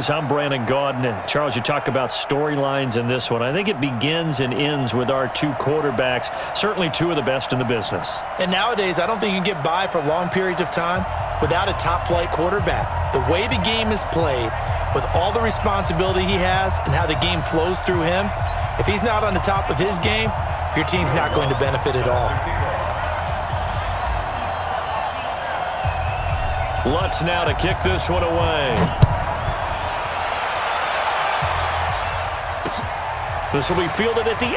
I'm Brandon Gaudin. Charles, you talk about storylines in this one. I think it begins and ends with our two quarterbacks, certainly two of the best in the business. And nowadays, I don't think you can get by for long periods of time without a top-flight quarterback. The way the game is played, with all the responsibility he has and how the game flows through him, if he's not on the top of his game, your team's not going to benefit at all. Lutz now to kick this one away. This will be fielded at the 8.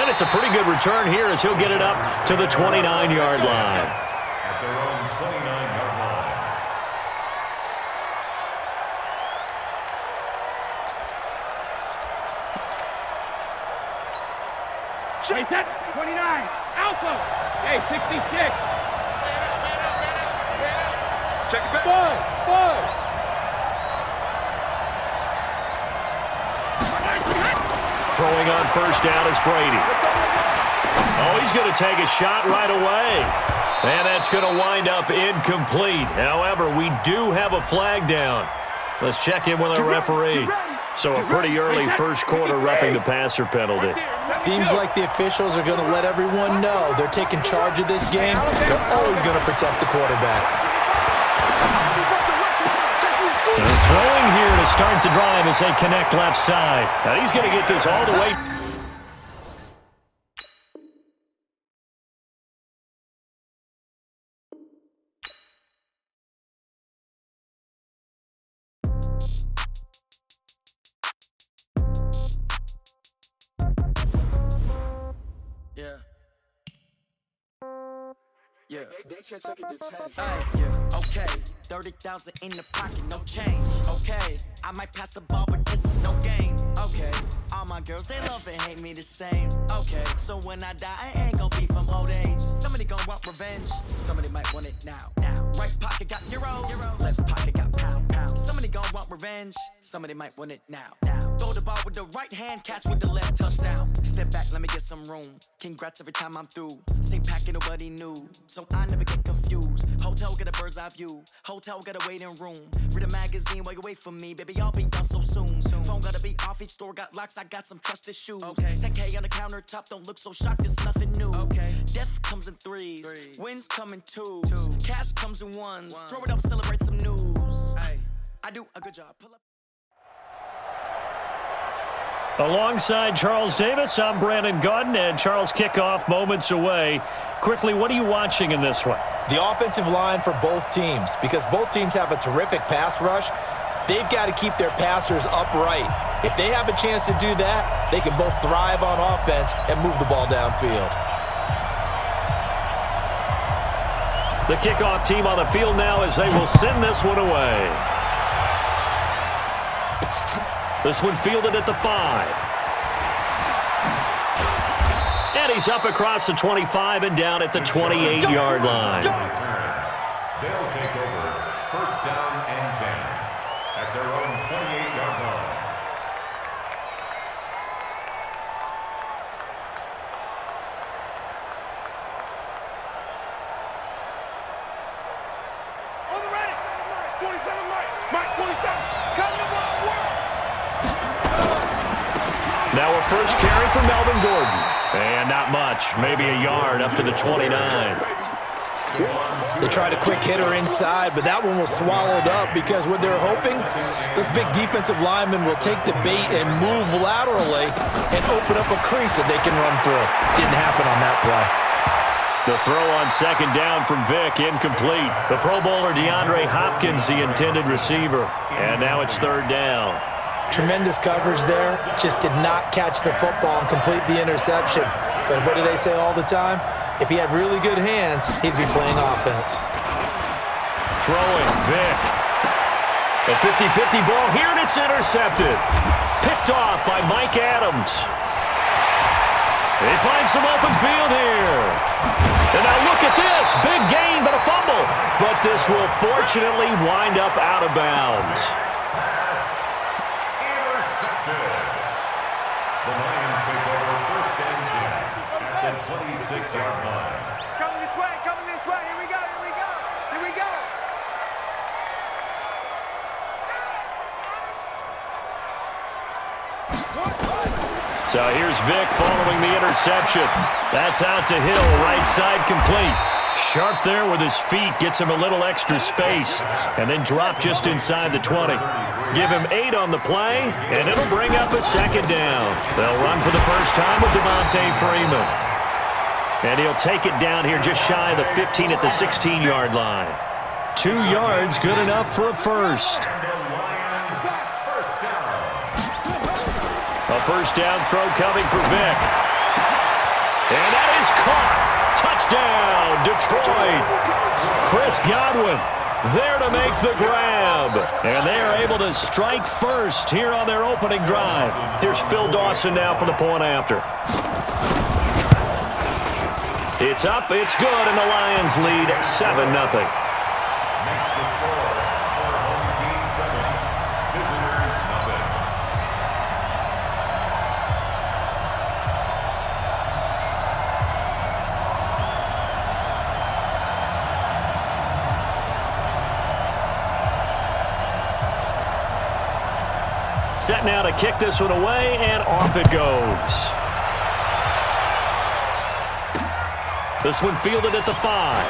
And it's a pretty good return here as he'll get it up to the 29-yard line. At their own 29-yard line. Wait, set, 29, Alpha, hey, 66. Check it back. Four. Throwing on first down is Brady. Oh, he's going to take a shot right away. And that's going to wind up incomplete. However, we do have a flag down. Let's check in with our referee. So a pretty early first quarter roughing the passer penalty. Seems like the officials are going to let everyone know they're taking charge of this game. They're always going to protect the quarterback. And throwing here to start the drive as they connect left side. Now he's going to get this all the way. Yeah. Okay, 30,000 in the pocket, no change. Okay, I might pass the ball, but this is no game. Okay, all my girls, they love and hate me the same. Okay, so when I die, I ain't gonna be from old age. Somebody gonna want revenge, somebody might want it now. Right pocket got euros, left pocket got pound. Somebody gonna want revenge, somebody might want it now. Throw the ball with the right hand, catch with the left, touchdown. Step back, let me get some room. Congrats every time I'm through. Same packet, nobody knew, so I never get confused. Hotel get a bird's eye view. Hotel got a waiting room. Read a magazine while you wait for me. Baby, I'll be done so soon. Phone gotta be off, each store got locks. I got some trusted shoes. Okay. 10K on the countertop, don't look so shocked. It's nothing new. Okay. Death comes in threes. Wins come in twos. Cash comes in ones. Throw it up, celebrate some news. Ay, I do a good job. Pull up. Alongside Charles Davis, I'm Brandon Gaudin, and Charles, kickoff moments away. Quickly, what are you watching in this one? The offensive line for both teams, because both teams have a terrific pass rush. They've got to keep their passers upright. If they have a chance to do that, they can both thrive on offense and move the ball downfield. The kickoff team on the field now as they will send this one away. This one fielded at the 5. And he's up across the 25 and down at the 28-yard line. They'll take over first down and 10 at their own 28-yard line. On the ready. 27 Mike 27. Come to work. Now a first carry for Melvin Gordon. And not much, maybe a yard up to the 29. They tried a quick hitter inside, but that one was swallowed up because what they're hoping, this big defensive lineman will take the bait and move laterally and open up a crease that they can run through. Didn't happen on that play. The throw on second down from Vick, incomplete. The Pro Bowler DeAndre Hopkins, the intended receiver. And now it's third down. Tremendous coverage there. Just did not catch the football and complete the interception. But what do they say all the time? If he had really good hands, he'd be playing offense. Throwing, Vick. A 50-50 ball here, and it's intercepted. Picked off by Mike Adams. They find some open field here. And now look at this. Big gain, but a fumble. But this will fortunately wind up out of bounds. The Lions take over first and 10 at the 26-yard line. It's coming this way, Here we go. So here's Vic following the interception. That's out to Hill, right side complete. Sharp there with his feet, gets him a little extra space, and then drop just inside the 20. Give him 8 on the play, and it'll bring up a second down. They'll run for the first time with Devontae Freeman. And he'll take it down here just shy of the 15 at the 16-yard line. 2 yards, good enough for a first. A first down throw coming for Vic. And that is caught. Touchdown, Detroit. Chris Godwin there to make the grab. And they are able to strike first here on their opening drive. Here's Phil Dawson now for the point after. It's up, it's good, and the Lions lead 7-0. Set now to kick this one away, and off it goes. This one fielded at the 5.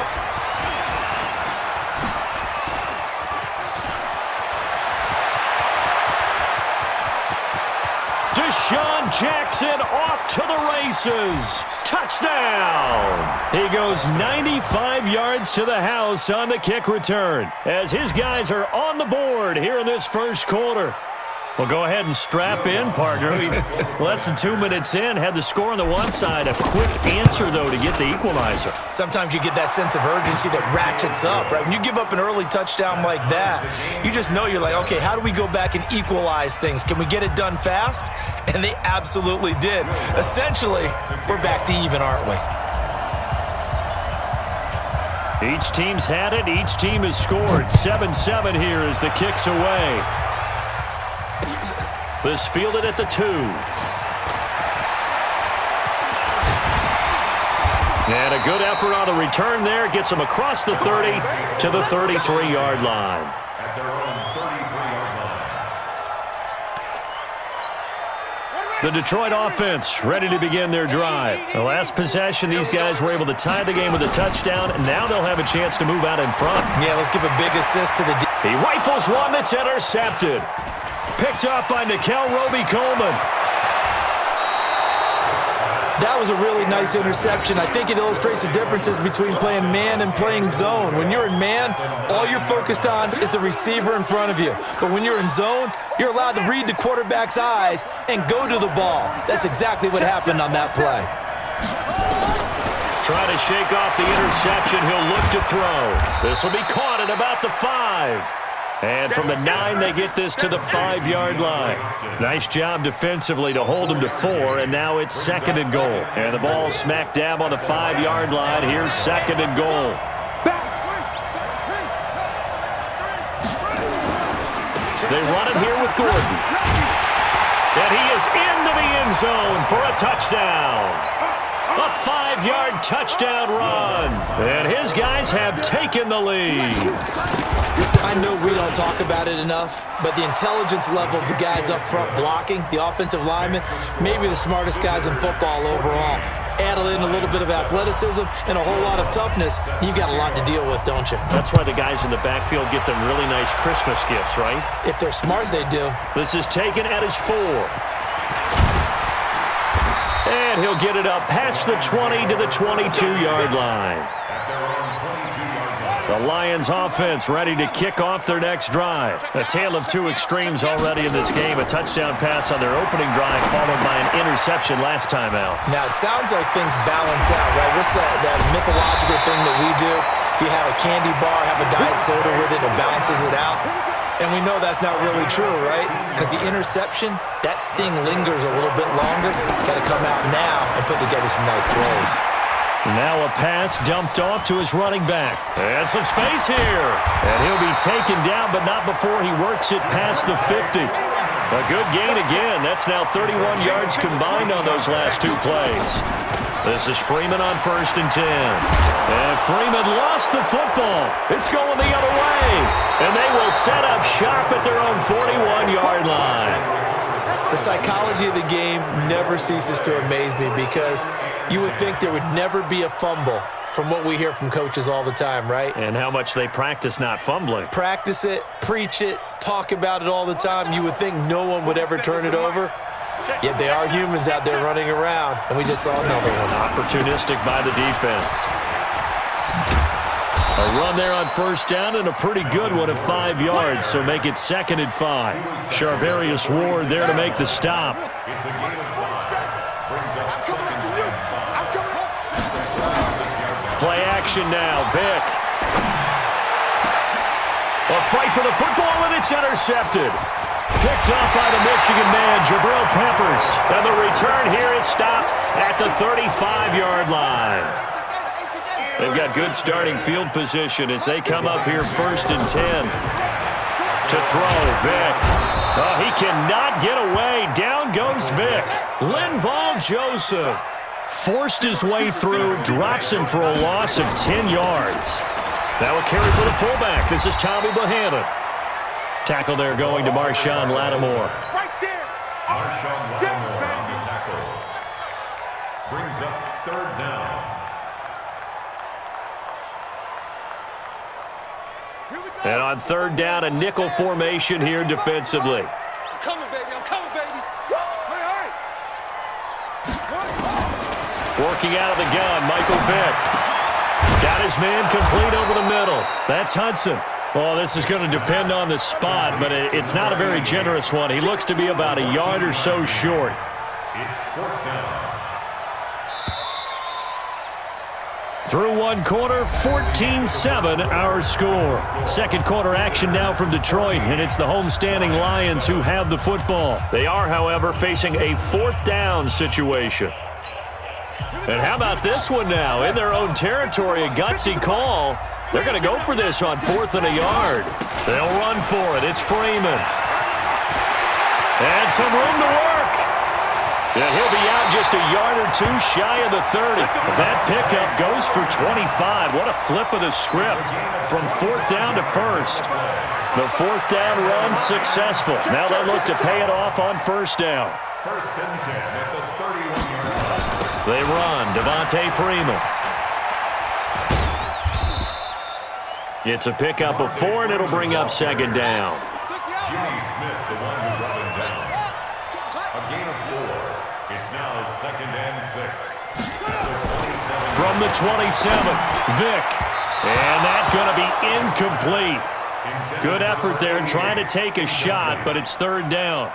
Deshaun Jackson off to the races. Touchdown! He goes 95 yards to the house on the kick return as his guys are on the board here in this first quarter. Well, go ahead and strap in, partner. Less than 2 minutes in, had the score on the one side. A quick answer, though, to get the equalizer. Sometimes you get that sense of urgency that ratchets up, right? When you give up an early touchdown like that, you just know you're like, okay, how do we go back and equalize things? Can we get it done fast? And they absolutely did. Essentially, we're back to even, aren't we? Each team's had it. Each team has scored. 7-7 here as the kick's away. This fielded at the 2. And a good effort on the return there. Gets them across the 30 to the 33-yard line. At their own 33-yard line. The Detroit offense ready to begin their drive. The last possession, these guys were able to tie the game with a touchdown. And now they'll have a chance to move out in front. Yeah, let's give a big assist to the... He rifles one that's intercepted. Picked up by Nikel Roby-Coleman. That was a really nice interception. I think it illustrates the differences between playing man and playing zone. When you're in man, all you're focused on is the receiver in front of you. But when you're in zone, you're allowed to read the quarterback's eyes and go to the ball. That's exactly what happened on that play. Try to shake off the interception. He'll look to throw. This will be caught at about the 5. And from the 9, they get this to the 5-yard line. Nice job defensively to hold them to 4, and now it's 2nd and goal. And the ball smack dab on the 5-yard line. Here's 2nd and goal. They run it here with Gordon. And he is into the end zone for a touchdown. A 5-yard touchdown run. And his guys have taken the lead. I know we don't talk about it enough, but the intelligence level of the guys up front blocking, the offensive linemen, maybe the smartest guys in football overall. Add in a little bit of athleticism and a whole lot of toughness, you've got a lot to deal with, don't you? That's why the guys in the backfield get them really nice Christmas gifts, right? If they're smart, they do. This is taken at his 4. And he'll get it up past the 20 to the 22-yard line. The Lions offense ready to kick off their next drive. A tale of 2 extremes already in this game. A touchdown pass on their opening drive followed by an interception last time out. Now, it sounds like things balance out, right? What's that mythological thing that we do? If you have a candy bar, have a diet soda with it, it balances it out. And we know that's not really true, right? Because the interception, that sting lingers a little bit longer. Got to come out now and put together some nice plays. Now a pass dumped off to his running back. And some space here. And he'll be taken down, but not before he works it past the 50. A good gain again. That's now 31 yards combined on those last 2 plays. This is Freeman on 1st and 10. And Freeman lost the football. It's going the other way. And they will set up shop at their own 41-yard line. The psychology of the game never ceases to amaze me because you would think there would never be a fumble from what we hear from coaches all the time, right? And how much they practice not fumbling. Practice it, preach it, talk about it all the time. You would think no one would ever turn it over. Yet they are humans out there running around, and we just saw another one. Opportunistic by the defense. A run there on first down and a pretty good one at 5 yards, so make it 2nd and 5. Charvarius Ward there to make the stop. It's a gain of 5. Brings up 2nd and 5. Play action now, Vick. A fight for the football, and it's intercepted. Picked up by the Michigan man, Jabril Peppers. And the return here is stopped at the 35-yard line. They've got good starting field position as they come up here 1st and 10. To throw, Vick. Oh, he cannot get away. Down goes Vick. Linval Joseph forced his way through, drops him for a loss of 10 yards. Now a carry for the fullback. This is Tommy Bohannon. Tackle there going to Marshawn Lattimore. Right there. Marshawn Lattimore on the tackle. Brings up 3rd down. And on 3rd down, a nickel formation here defensively. I'm coming, baby. I'm coming, baby. Hurry, hurry. Working out of the gun, Michael Vick. Got his man complete over the middle. That's Hudson. Well, this is going to depend on the spot, but it's not a very generous one. He looks to be about a yard or so short. It's 4th down. Through one quarter, 14-7 our score. 2nd quarter action now from Detroit, and it's the homestanding Lions who have the football. They are, however, facing a 4th down situation. And how about this one now? In their own territory, a gutsy call. They're going to go for this on 4th and a yard. They'll run for it. It's Freeman. And some room to work. Yeah, he'll be out just a yard or two shy of the 30. That pickup goes for 25. What a flip of the script from 4th down to 1st. The 4th down run successful. Now they look to pay it off on 1st down. 1st and 10 at the 31-yard line. They run. Devontae Freeman. It's a pickup of 4, and it'll bring up 2nd down. Jimmy Smith, the one who brought him down. A gain of 4. It's now 2nd and 6. From the 27, Vick. And that's going to be incomplete. Good effort there trying to take a shot, but it's 3rd down.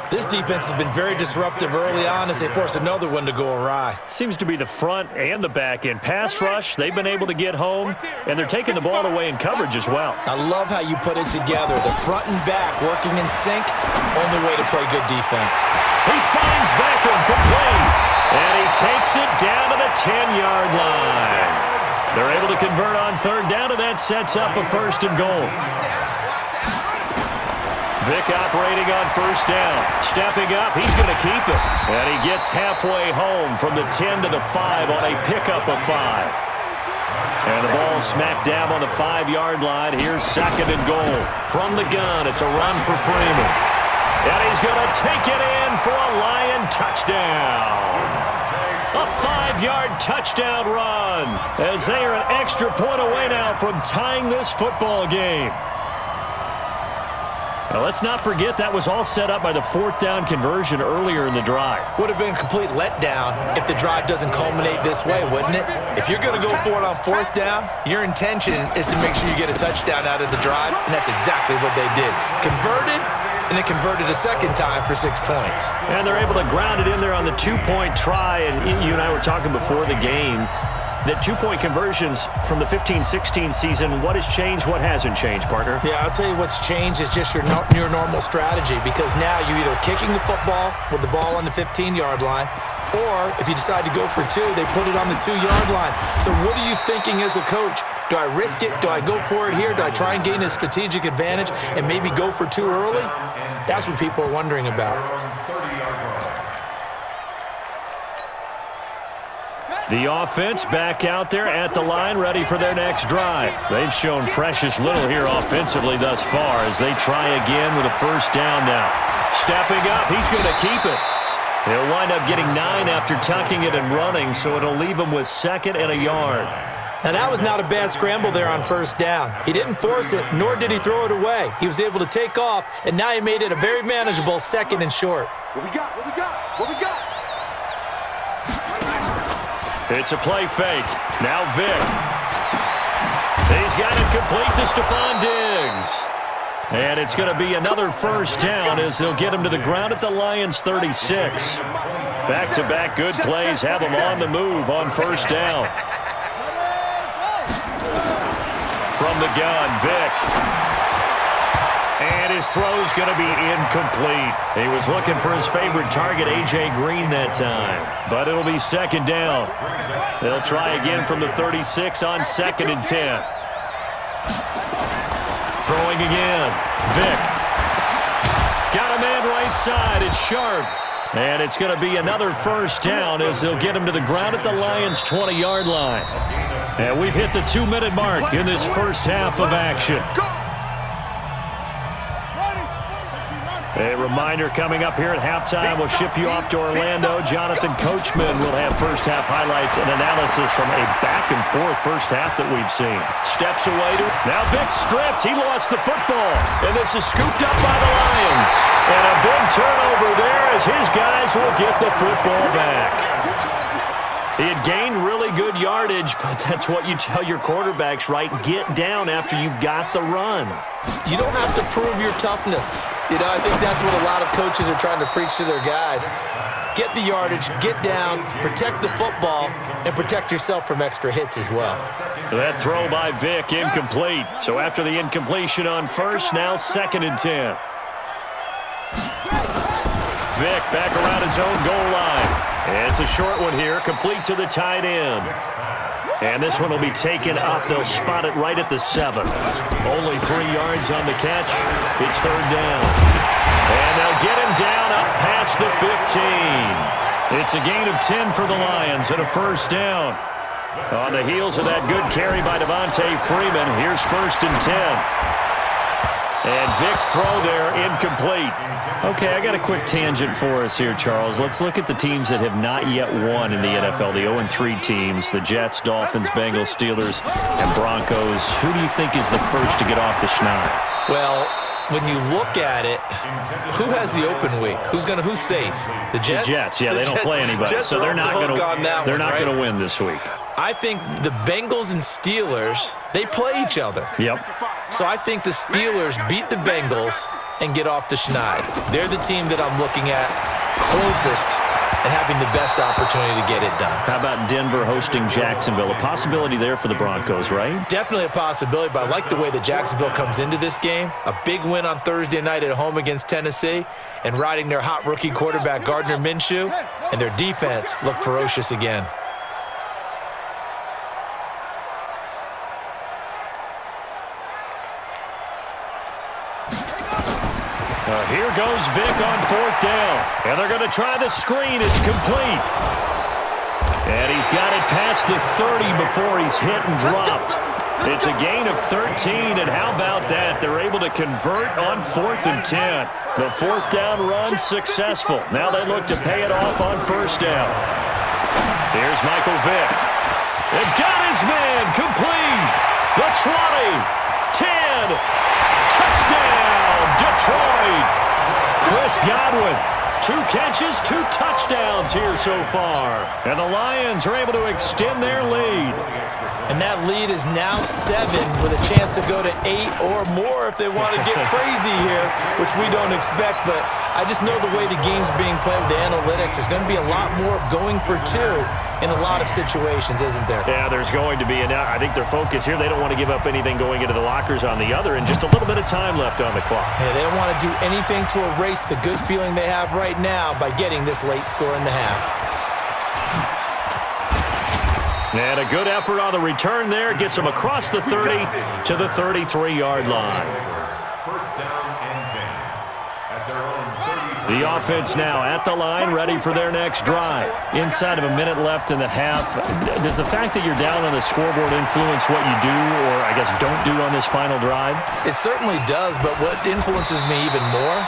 This defense has been very disruptive early on as they force another one to go awry. Seems to be the front and the back end. Pass rush, they've been able to get home, and they're taking the ball away in coverage as well. I love how you put it together. The front and back working in sync, only way to play good defense. He finds Beckham complete, and he takes it down to the 10-yard line. They're able to convert on 3rd down, and that sets up a 1st and goal. Vick operating on 1st down. Stepping up, he's going to keep it. And he gets halfway home from the 10 to the 5 on a pickup of 5. And the ball smacked down on the 5-yard line. Here's 2nd and goal. From the gun, it's a run for Freeman. And he's going to take it in for a Lion touchdown. A 5-yard touchdown run as they are an extra point away now from tying this football game. Now, let's not forget that was all set up by the 4th down conversion earlier in the drive. Would have been a complete letdown if the drive doesn't culminate this way, wouldn't it? If you're going to go for it on 4th down, your intention is to make sure you get a touchdown out of the drive, and that's exactly what they did. Converted, and they converted a 2nd time for 6 points. And they're able to ground it in there on the 2-point try, and you and I were talking before the game that 2-point conversions from the 15-16 season, what has changed, what hasn't changed, partner? Yeah, I'll tell you what's changed is just your normal strategy, because now you're either kicking the football with the ball on the 15-yard line, or if you decide to go for 2, they put it on the 2-yard line. So what are you thinking as a coach? Do I risk it? Do I go for it here? Do I try and gain a strategic advantage and maybe go for 2 early? That's what people are wondering about. The offense back out there at the line, ready for their next drive. They've shown precious little here offensively thus far as they try again with a first down now. Stepping up, he's going to keep it. He'll wind up getting 9 after tucking it and running, so it'll leave him with 2nd and a yard. Now, that was not a bad scramble there on first down. He didn't force it, nor did he throw it away. He was able to take off, and now he made it a very manageable 2nd and short. What we got? What we got? What we got? It's a play fake. Now Vic. He's got it complete to Stephon Diggs. And it's going to be another first down as they'll get him to the ground at the Lions' 36. Back-to-back good plays have him on the move on first down. From the gun, Vic. And his throw's going to be incomplete. He was looking for his favorite target, A.J. Green, that time. But it'll be 2nd down. They'll try again from the 36 on 2nd and 10. Throwing again. Vic. Got a man right side. It's Sharp. And it's going to be another first down as they'll get him to the ground at the Lions' 20-yard line. And we've hit the 2-minute mark in this first half of action. A reminder coming up here at halftime. We'll ship you off to Orlando. Jonathan Coachman will have first half highlights and analysis from a back-and-forth first half that we've seen. Steps away to now Vic stripped. He lost the football. And this is scooped up by the Lions. And a big turnover there as his guys will get the football back. He had gained really good yardage, but that's what you tell your quarterbacks, right? Get down after you've got the run. You don't have to prove your toughness. You know, I think that's what a lot of coaches are trying to preach to their guys. Get the yardage, get down, protect the football, and protect yourself from extra hits as well. That throw by Vic, incomplete. So after the incompletion on first, now 2nd and 10. Vic back around his own goal line. And it's a short one here, complete to the tight end. And this one will be taken up. They'll spot it right at the 7. Only 3 yards on the catch. It's 3rd down. And they'll get him down up past the 15. It's a gain of 10 for the Lions and a first down. On the heels of that good carry by Devontae Freeman, here's 1st and 10. And Vic's throw there, incomplete. Okay, I got a quick tangent for us here, Charles. Let's look at the teams that have not yet won in the NFL, the 0-3 teams, the Jets, Dolphins, Bengals, Steelers, and Broncos. Who do you think is the first to get off the schneid? Well, when you look at it, who has the open week? Who's safe? The Jets? The Jets, yeah, they don't play anybody, so they're not going to win this week. I think the Bengals and Steelers, they play each other. Yep. So I think the Steelers beat the Bengals and get off the schneid. They're the team that I'm looking at closest and having the best opportunity to get it done. How about Denver hosting Jacksonville? A possibility there for the Broncos, right? Definitely a possibility, but I like the way that Jacksonville comes into this game. A big win on Thursday night at home against Tennessee and riding their hot rookie quarterback Gardner Minshew, and their defense looked ferocious again. Here goes Vic on 4th down. And they're going to try the screen. It's complete. And he's got it past the 30 before he's hit and dropped. It's a gain of 13, and how about that? They're able to convert on 4th and 10. The 4th down run successful. Now they look to pay it off on 1st down. Here's Michael Vick. They got his man complete. The 20, 10, touchdown, Detroit. Chris Godwin, 2 catches, 2 touchdowns here so far. And the Lions are able to extend their lead. And that lead is now 7 with a chance to go to 8 or more if they want to get crazy here, which we don't expect. But I just know the way the game's being played with the analytics, there's going to be a lot more going for 2 in a lot of situations, isn't there? Yeah, there's going to be. And I think their focus here, they don't want to give up anything going into the lockers on the other, and just a little bit of time left on the clock. Yeah, they don't want to do anything to erase the good feeling they have right now by getting this late score in the half. And a good effort on the return there. Gets them across the 30 to the 33-yard line. First down and 10. At their own 30. The offense now at the line, ready for their next drive. Inside of a minute left in the half, does the fact that you're down on the scoreboard influence what you do, or I guess don't do on this final drive? It certainly does, but what influences me even more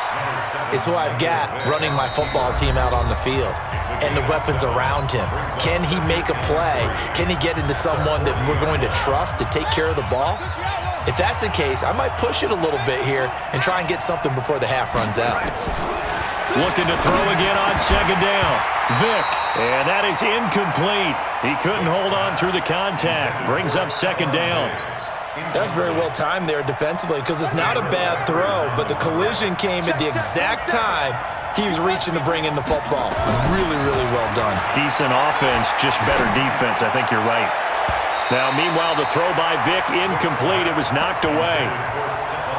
is who I've got running my football team out on the field and the weapons around him. Can he make a play? Can he get into someone that we're going to trust to take care of the ball? If that's the case, I might push it a little bit here and try and get something before the half runs out. Looking to throw again on second down. Vick, and that is incomplete. He couldn't hold on through the contact. Brings up second down. That's very well timed there defensively because it's not a bad throw, but the collision came at the exact time he was reaching to bring in the football. Really, really well done. Decent offense, just better defense. I think you're right. Now, meanwhile, the throw by Vick incomplete. It was knocked away.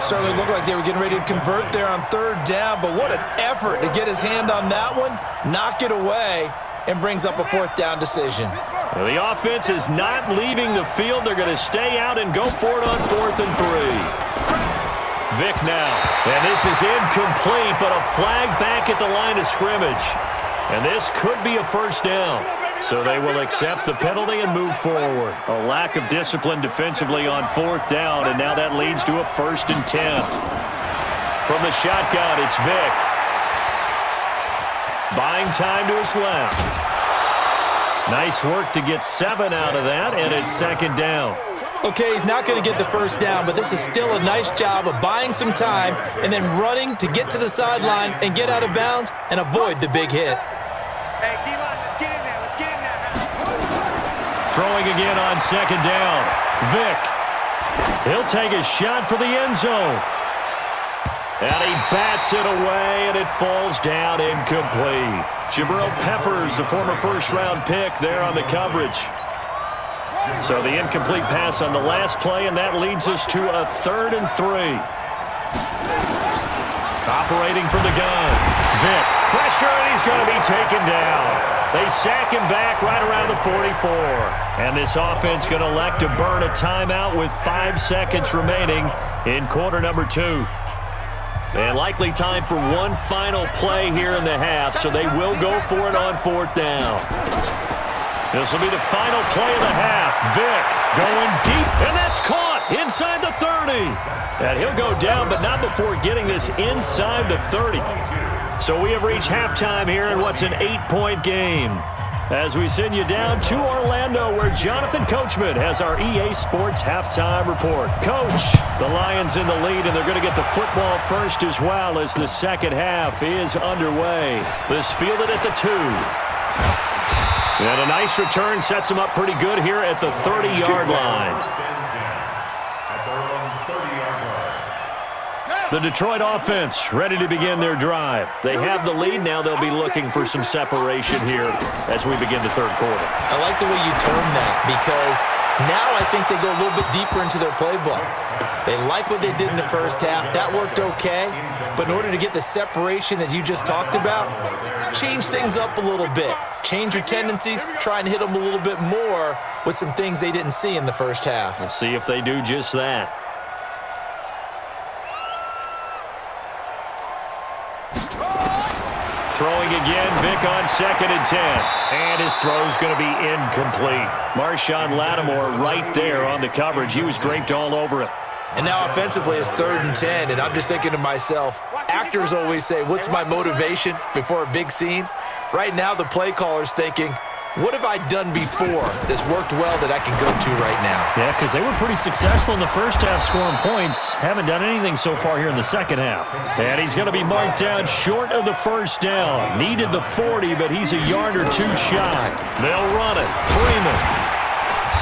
Certainly looked like they were getting ready to convert there on third down, but what an effort to get his hand on that one, knock it away, and brings up a fourth down decision. Well, the offense is not leaving the field. They're going to stay out and go for it on 4th and 3. Vick now, and this is incomplete, but a flag back at the line of scrimmage. And this could be a first down. So they will accept the penalty and move forward. A lack of discipline defensively on 4th down, and now that leads to a 1st and 10. From the shotgun, it's Vick. Buying time to his left. Nice work to get 7 out of that, and it's second down. Okay, he's not going to get the first down, but this is still a nice job of buying some time and then running to get to the sideline and get out of bounds and avoid the big hit. Hey, D-line, let's get in there. Let's get in there. Throwing again on second down. Vick. He'll take a shot for the end zone. And he bats it away, and it falls down incomplete. Jabril Peppers, a former first-round pick there on the coverage. So the incomplete pass on the last play, and that leads us to a 3rd and 3. Operating from the gun. Vick. Pressure, and he's going to be taken down. They sack him back right around the 44. And this offense going to elect to burn a timeout with 5 seconds remaining in quarter number 2. And likely time for one final play here in the half, so they will go for it on 4th down. This will be the final play of the half. Vick going deep, and that's caught inside the 30. And he'll go down, but not before getting this inside the 30. So we have reached halftime here in what's an 8-point game. As we send you down to Orlando, where Jonathan Coachman has our EA Sports halftime report. Coach, the Lions in the lead, and they're going to get the football first as well as the second half is underway. This fielded at the 2. And a nice return sets them up pretty good here at the 30-yard line. The Detroit offense ready to begin their drive. They have the lead. Now they'll be looking for some separation here as we begin the third quarter. I like the way you term that because now I think they go a little bit deeper into their playbook. They like what they did in the first half. That worked okay. But in order to get the separation that you just talked about, change things up a little bit. Change your tendencies. Try and hit them a little bit more with some things they didn't see in the first half. We'll see if they do just that. Throwing again, Vick on 2nd and 10. And his throw's going to be incomplete. Marshawn Lattimore right there on the coverage. He was draped all over it. And now offensively it's 3rd and 10, and I'm just thinking to myself, actors always say, what's my motivation before a big scene? Right now the play caller's thinking, what have I done before that's worked well that I can go to right now? Yeah, because they were pretty successful in the first half scoring points. Haven't done anything so far here in the second half. And he's going to be marked down short of the first down. Needed the 40, but he's a yard or 2 shy. They'll run it. Freeman.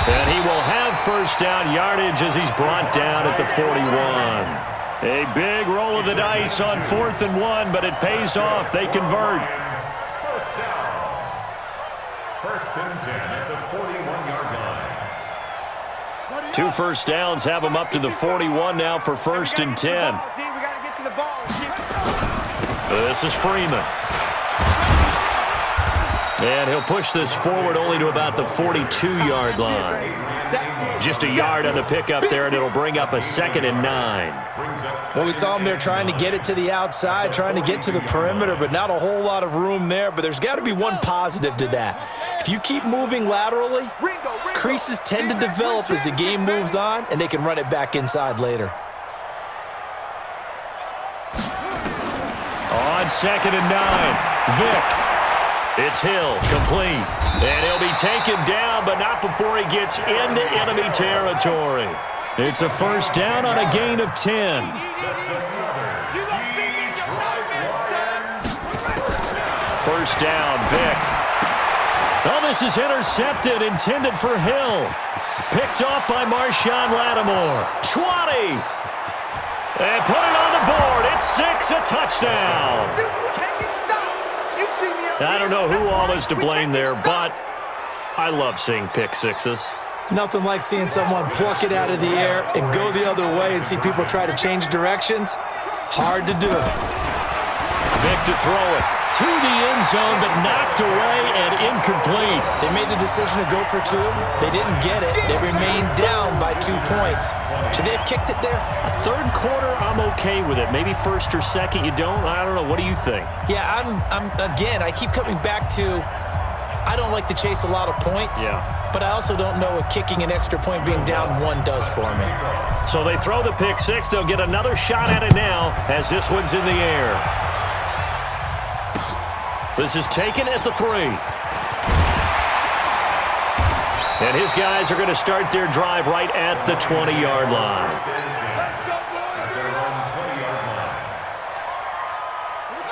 And he will have first down yardage as he's brought down at the 41. A big roll of the dice on 4th and 1, but it pays off. They convert. First down. 1st and 10 at the 41-yard line. 2 first downs have him up to the 41 now for 1st and 10. We got to get to the ball. This is Freeman. And he'll push this forward only to about the 42-yard line. Just a yard on the pickup there, and it'll bring up a 2nd and 9. Well, we saw him there trying to get it to the outside, trying to get to the perimeter, but not a whole lot of room there. But there's got to be one positive to that. If you keep moving laterally, creases tend to develop as the game moves on, and they can run it back inside later. On 2nd and 9, Vick. It's Hill, complete. And he'll be taken down, but not before he gets into enemy territory. It's a first down on a gain of 10. First down, Vick. Oh, this is intercepted, intended for Hill. Picked off by Marshawn Lattimore. 20. And put it on the board. It's 6, a touchdown. I don't know who all is to blame there, but I love seeing pick sixes. Nothing like seeing someone pluck it out of the air and go the other way and see people try to change directions. Hard to do. Vick to throw it to the end zone, but knocked away and incomplete. They made the decision to go for 2. They didn't get it. They remained down by 2 points. Should they have kicked it there? A third quarter, I'm okay with it. Maybe first or second, you don't. I don't know. What do you think? Yeah, again, I keep coming back to I don't like to chase a lot of points. Yeah. But I also don't know what kicking an extra point being down 1 does for me. So they throw the pick 6. They'll get another shot at it now as this one's in the air. This is taken at the 3. And his guys are going to start their drive right at the 20-yard line.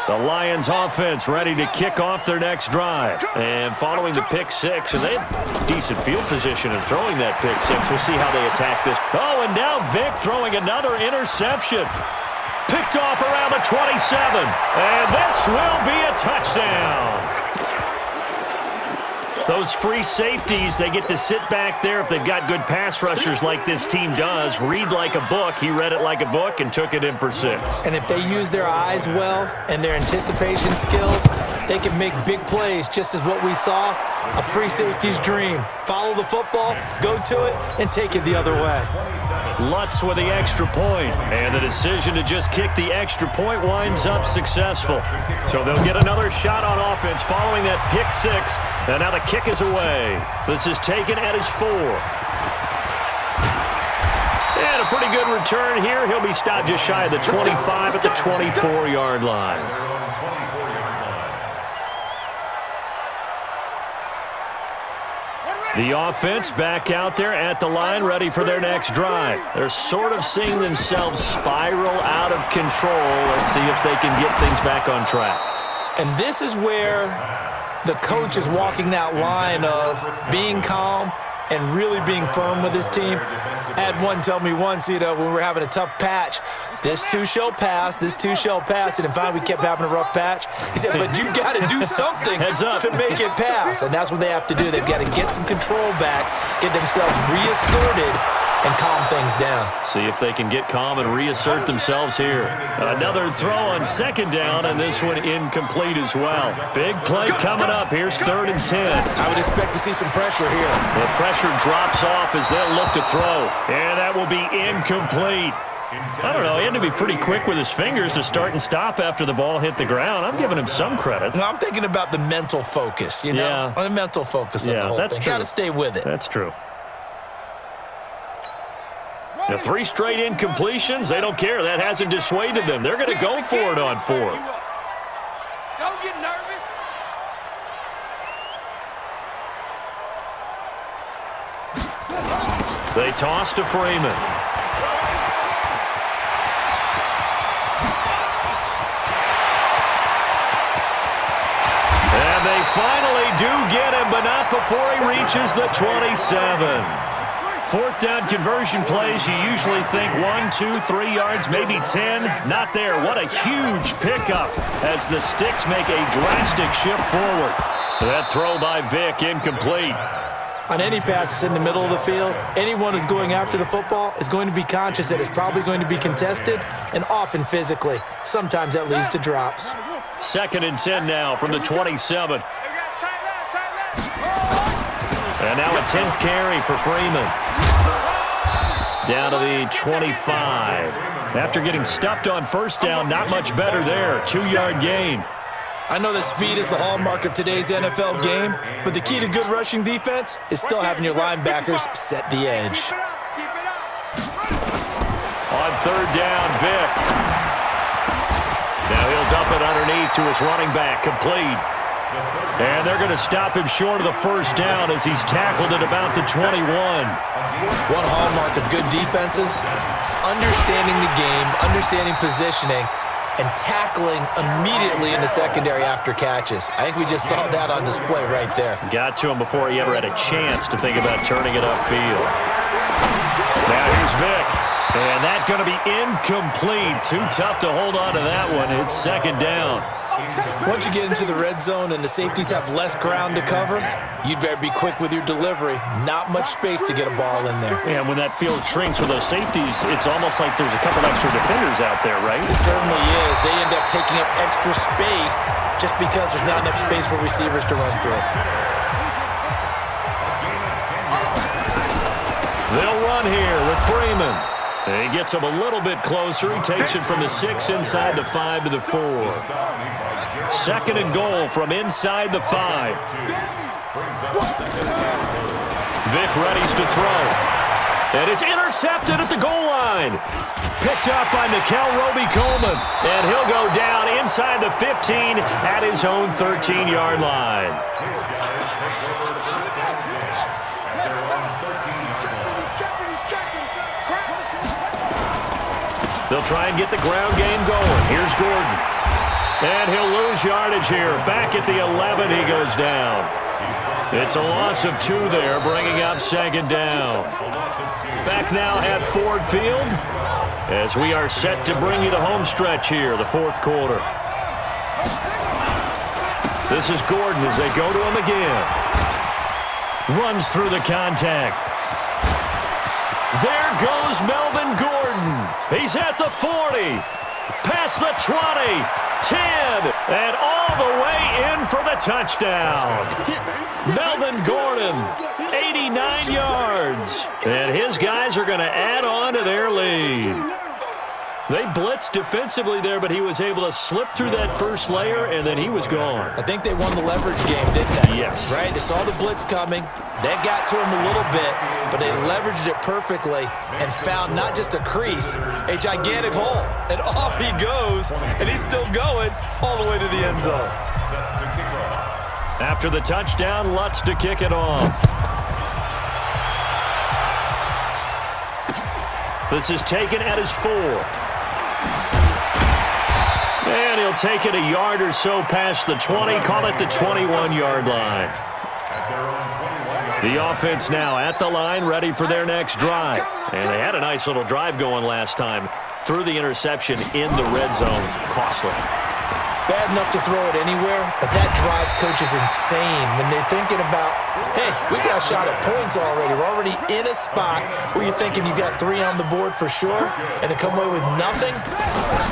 The Lions offense ready to kick off their next drive. And following the pick 6, and they have decent field position in throwing that pick 6. We'll see how they attack this. Oh, and now Vick throwing another interception. Picked off around the 27. And this will be a touchdown. Those free safeties, they get to sit back there if they've got good pass rushers like this team does. Read like a book. He read it like a book and took it in for 6. And if they use their eyes well and their anticipation skills, they can make big plays, just as what we saw, a free safety's dream. Follow the football, go to it, and take it the other way. Lutz with the extra point, and the decision to just kick the extra point winds up successful. So they'll get another shot on offense following that pick 6, and now the kick is away. This is taken at his 4. And a pretty good return here. He'll be stopped just shy of the 25 at the 24-yard line. The offense back out there at the line, ready for their next drive. They're sort of seeing themselves spiral out of control. Let's see if they can get things back on track. And this is where the coach is walking that line of being calm and really being firm with his team. I had one tell me once, when we were having a tough patch, this too shall pass, this too shall pass. And finally we kept having a rough patch. He said, but you got to do something to make it pass. And that's what they have to do. They've got to get some control back, get themselves reasserted, and calm things down. See if they can get calm and reassert themselves here. Another throw on 2nd down, and this one incomplete as well. Big play coming up. Here's 3rd and 10. I would expect to see some pressure here. The pressure drops off as they'll look to throw. And that will be incomplete. I don't know. He had to be pretty quick with his fingers to start and stop after the ball hit the ground. I'm giving him some credit. No, I'm thinking about the mental focus, Yeah. The mental focus of the whole that's thing. true. Got to stay with it. That's true. The 3 straight incompletions, they don't care. That hasn't dissuaded them. They're going to go for it on 4th. Don't get nervous. They toss to Freeman. And they finally do get him, but not before he reaches the 27. 4th down conversion plays, you usually think 1, 2, 3 yards, maybe 10. Not there. What a huge pickup as the Sticks make a drastic shift forward. That throw by Vick, incomplete. On any passes in the middle of the field, anyone who's going after the football is going to be conscious that it's probably going to be contested, and often physically. Sometimes that leads to drops. 2nd and 10 now from the 27. And now a 10th carry for Freeman. Down to the 25. After getting stuffed on first down, not much better there. 2-yard gain. I know that speed is the hallmark of today's NFL game, but the key to good rushing defense is still having your linebackers set the edge. On third down, Vic. Now he'll dump it underneath to his running back, complete. And they're going to stop him short of the first down as he's tackled at about the 21. One hallmark of good defenses is understanding the game, understanding positioning, and tackling immediately in the secondary after catches. I think we just saw that on display right there. Got to him before he ever had a chance to think about turning it upfield. Now here's Vic. And that's going to be incomplete. Too tough to hold on to that one. It's second down. Once you get into the red zone and the safeties have less ground to cover, you'd better be quick with your delivery. Not much space to get a ball in there. And when that field shrinks for those safeties, it's almost like there's a couple extra defenders out there, right? It certainly is. They end up taking up extra space just because there's not enough space for receivers to run through. They'll run here with Freeman. He gets him a little bit closer. He takes it from the 6 inside the 5 to the 4. Second and goal from inside the 5. Vic readies to throw. And it's intercepted at the goal line. Picked up by Mikel Roby-Coleman. And he'll go down inside the 15 at his own 13-yard line. They'll try and get the ground game going. Here's Gordon. And he'll lose yardage here. Back at the 11, he goes down. It's a loss of 2 there, bringing up second down. Back now at Ford Field as we are set to bring you the home stretch here, the fourth quarter. This is Gordon as they go to him again. Runs through the contact. There goes Melvin Gordon. He's at the 40, past the 20, 10, and all the way in for the touchdown. Melvin Gordon, 89 yards. And his guys are going to add on to their lead. They blitzed defensively there, but he was able to slip through that first layer, and then he was gone. I think they won the leverage game, didn't they? Yes. Right? They saw the blitz coming. That got to him a little bit, but they leveraged it perfectly and found not just a crease, a gigantic hole. And off he goes, and he's still going all the way to the end zone. After the touchdown, Lutz to kick it off. This is taken at his 4. And he'll take it a yard or so past the 20, call it the 21-yard line. The offense now at the line, ready for their next drive. And they had a nice little drive going last time. Threw the interception in the red zone. Costly. Bad enough to throw it anywhere, but that drives coaches insane when they're thinking about, hey, we got a shot at points already. We're already in a spot where you're thinking you got 3 on the board for sure, and to come away with nothing,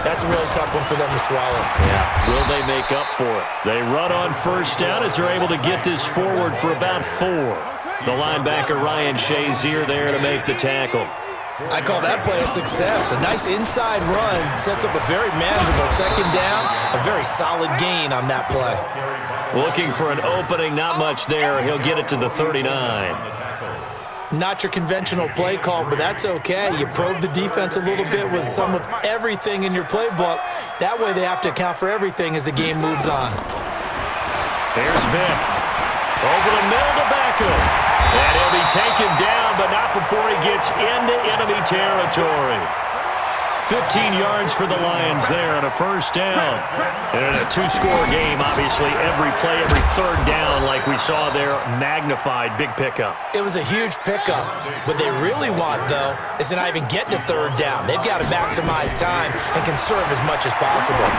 that's a really tough one for them to swallow. Yeah, will they make up for it? They run on first down as they're able to get this forward for about 4. The linebacker Ryan Shazier there to make the tackle. I call that play a success. A nice inside run sets up a very manageable second down, a very solid gain on that play. Looking for an opening, not much there. He'll get it to the 39. Not your conventional play call, but that's okay. You probe the defense a little bit with some of everything in your playbook. That way they have to account for everything as the game moves on. There's Vic. Over the middle to Beckham. And he'll be taken down, but not before he gets into enemy territory. 15 yards for the Lions there on a first down. And in a 2-score game, obviously, every play, every third down, like we saw there, magnified, big pickup. It was a huge pickup. What they really want, though, is to not even get to third down. They've got to maximize time and conserve as much as possible.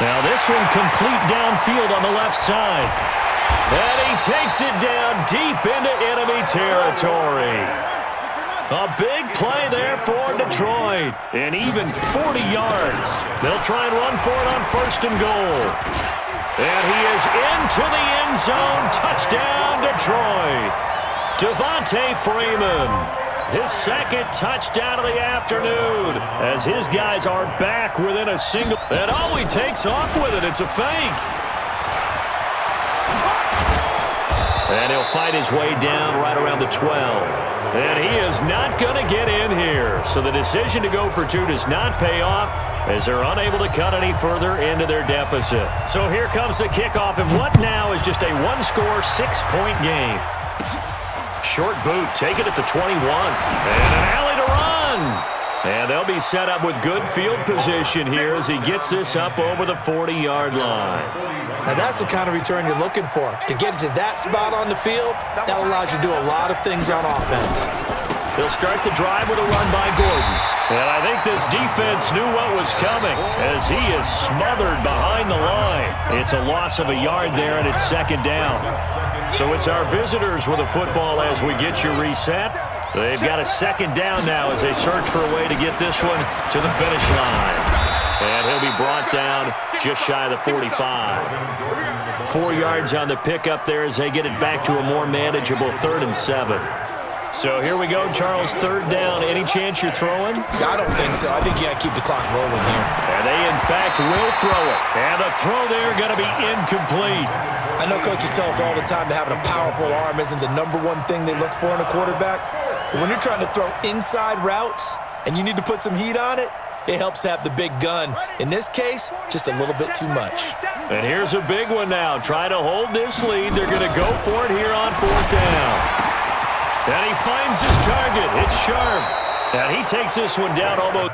Now this one complete downfield on the left side. And he takes it down deep into enemy territory. A big play there for Detroit. And even 40 yards. They'll try and run for it on first and goal. And he is into the end zone. Touchdown, Detroit. Devontae Freeman. his second touchdown of the afternoon, as his guys are back within a single. And he takes off with it. It's a fake. And he'll fight his way down right around the 12. And he is not going to get in here. So the decision to go for 2 does not pay off, as they're unable to cut any further into their deficit. So here comes the kickoff, and what now is just a one-score, 6-point game. Short boot, taken at the 21. And an alley to run. And they'll be set up with good field position here as he gets this up over the 40-yard line. Now that's the kind of return you're looking for. To get to that spot on the field, that allows you to do a lot of things on offense. They'll start the drive with a run by Gordon. And I think this defense knew what was coming as he is smothered behind the line. It's a loss of a yard there, and it's second down. So it's our visitors with a football as we get you reset. They've got a second down now as they search for a way to get this one to the finish line. And he'll be brought down just shy of the 45. 4 yards on the pickup there as they get it back to a more manageable 3rd and 7. So here we go, Charles, 3rd down. Any chance you're throwing? I don't think so. I think you got to keep the clock rolling here. And they, in fact, will throw it. And the throw there going to be incomplete. I know coaches tell us all the time that having a powerful arm isn't the #1 thing they look for in a quarterback. But when you're trying to throw inside routes and you need to put some heat on it, it helps to have the big gun. In this case, just a little bit too much. And here's a big one now. Try to hold this lead. They're going to go for it here on 4th down. And he finds his target. It's Sharp. And he takes this one down almost.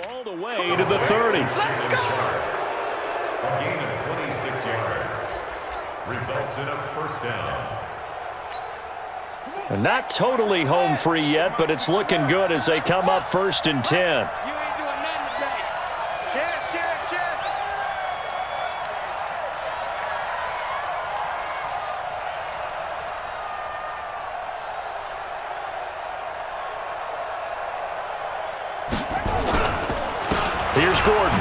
All the way to the 30. A gain of 26 yards. Results in a 1st down. And not totally home free yet, but it's looking good as they come up 1st and 10. You ain't doing nothing today. Check. Here's Gordon.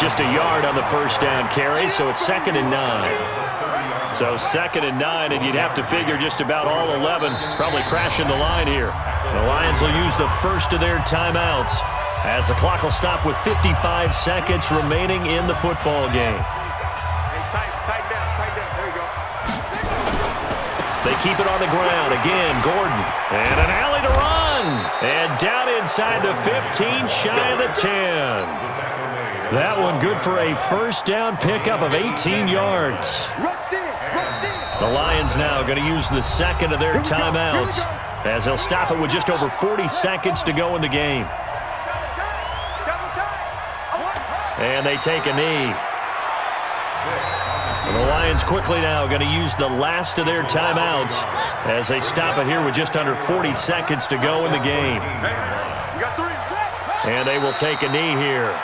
Just a yard on the 1st down carry, so it's 2nd and 9. So 2nd and 9, and you'd have to figure just about all 11 probably crashing the line here. The Lions will use the first of their timeouts as the clock will stop with 55 seconds remaining in the football game. Hey, tight down. There you go. They keep it on the ground. Again, Gordon. And an alley to run. And down inside the 15, shy of the 10. That one good for a 1st down pickup of 18 yards. The Lions now going to use the 2nd of their timeouts as they'll stop it with just over 40 seconds to go in the game. And they take a knee. And the Lions quickly now going to use the last of their timeouts as they stop it here with just under 40 seconds to go in the game. And they will take a knee here.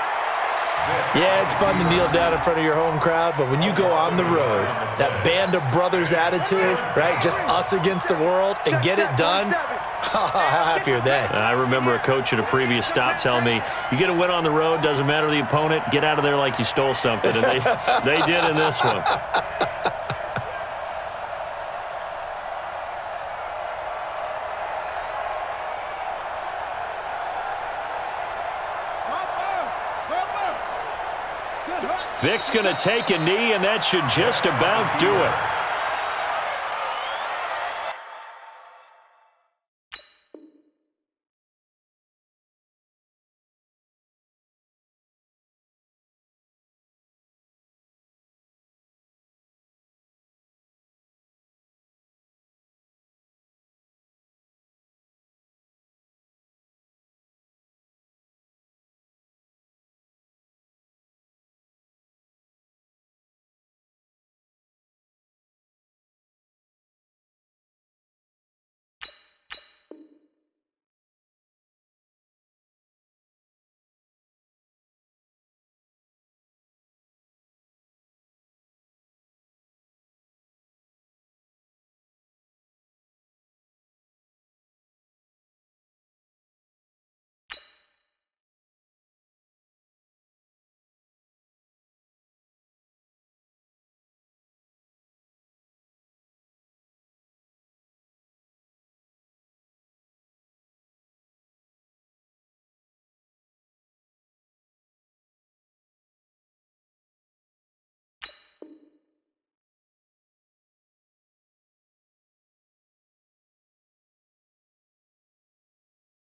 Yeah, it's fun to kneel down in front of your home crowd, but when you go on the road, that band of brothers attitude, right, just us against the world, and get it done, how happy are they? I remember a coach at a previous stop telling me, you get a win on the road, doesn't matter the opponent, get out of there like you stole something, and they did in this one. Vic's going to take a knee, and that should just about do it.